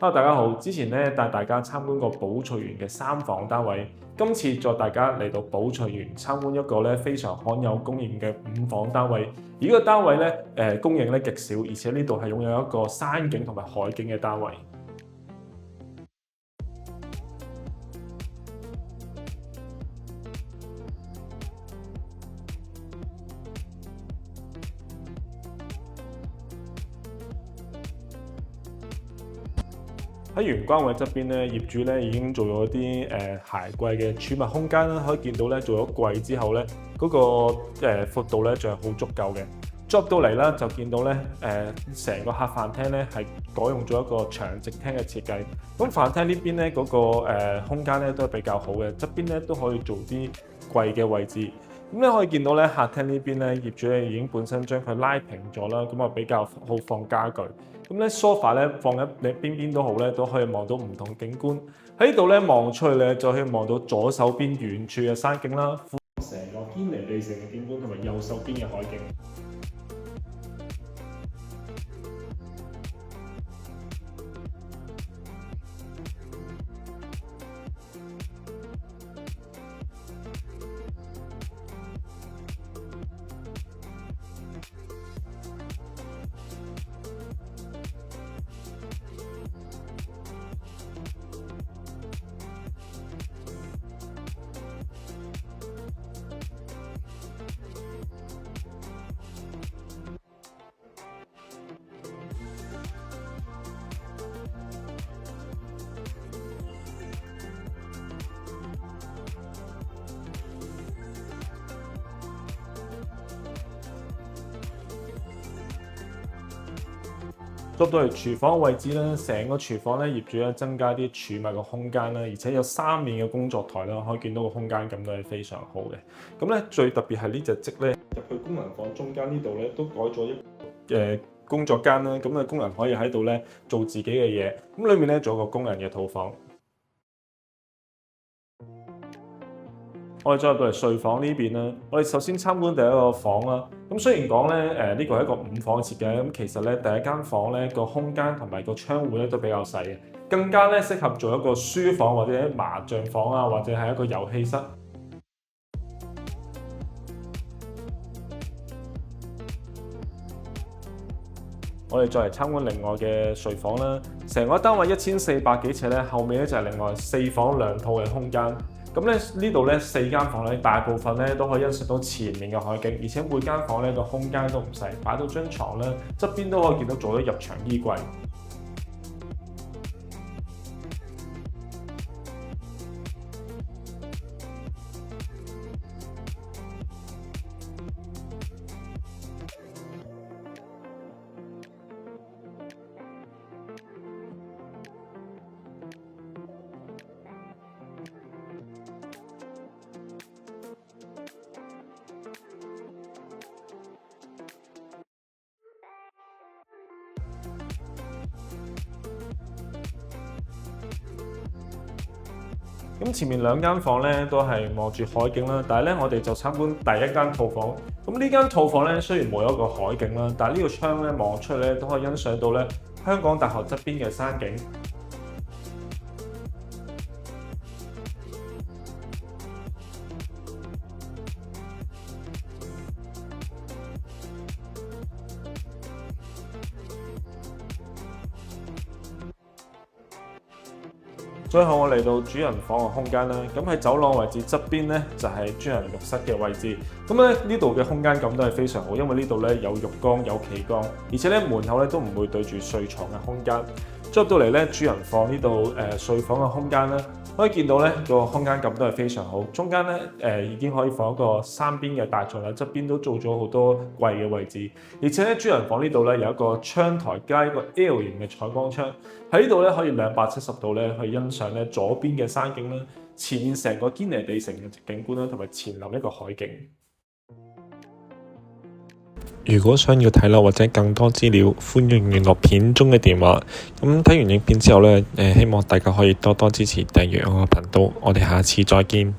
Hello，大家好。之前咧帶大家參觀過寶翠園嘅3房單位，今次再大家嚟到寶翠園參觀一個咧非常罕有供應嘅5房單位。而呢個單位咧供應咧極少，而且呢度係擁有一個山景同埋海景嘅單位。喺玄關位側邊咧，業主咧已經做咗啲鞋櫃嘅儲物空間啦。可以見到咧，做咗櫃之後咧，嗰個闊度咧仲係好足夠嘅。入到嚟啦，就見到咧成個客飯廳咧係改用咗一個長直廳嘅設計。咁飯廳呢邊咧嗰個空間咧都係比較好嘅，側邊咧都可以做啲櫃嘅位置。咁咧可以見到咧，客廳呢邊咧業主咧已經本身將佢拉平咗啦，咁啊比較好放家具。咁咧 sofa 咧放喺你邊邊都好咧，都可以望到唔同景觀。喺呢度咧望出去咧，就可以望到左手邊遠處嘅山景啦，成個堅尼地城嘅景觀，同埋右手邊嘅海景。入到嚟廚房嘅位置咧，成個廚房咧業主咧增加啲儲物嘅空間啦，而且有3面嘅工作台啦，可以見到個空間感都係非常好嘅。咁咧最特別係呢隻積咧入去功能房中間呢度咧都改咗一個工作間啦，咁啊工人可以喺度咧做自己嘅嘢。咁裏面咧仲有個工人嘅套房。我哋再入到嚟睡房呢邊啦，我哋首先參觀第一個房啦。咁雖然講咧呢個係一個5房設計，咁其實咧第一間房咧個空間同埋個窗戶咧都比較細嘅，更加咧適合做一個書房或者麻將房啊，或者係一個遊戲室。我哋再嚟參觀另外嘅睡房啦，成個單位1400幾尺咧，後面咧就係另外4房2套嘅空間。咁咧呢度咧4間房咧，大部分咧都可以欣賞到前面嘅海景，而且每間房咧個空間都唔細，擺到張床咧側邊都可以見到做咗入牆衣櫃。咁前面2間房咧都係望住海景啦，但係咧我哋就參觀第一間套房。咁呢間套房咧雖然冇一個海景啦，但係呢個窗咧望出去咧都可以欣賞到咧香港大學側邊嘅山景。最後我嚟到主人房嘅空間啦，咁喺走廊位置側邊咧就係專人浴室嘅位置。咁咧呢度嘅空間感都係非常好，因為呢度咧有浴缸有企缸，而且咧門口咧都唔會對住睡床嘅空間。入到嚟咧主人房呢度睡房嘅空間咧，可以見到咧個空間感都係非常好。中間咧已經可以放一個3邊嘅大床啦，側邊都做咗好多櫃嘅位置。而且咧主人房呢度咧有一個窗台加一個 L 型嘅採光窗，喺呢度咧可以270度咧去欣賞咧左邊嘅山景啦，前面成個堅尼地城嘅景觀啦，同埋前臨一個海景。如果想要睇樓或者更多資料，歡迎聯絡片中嘅電話。咁睇完影片之後呢，希望大家可以多多支持訂閱我個頻道。我哋下次再見。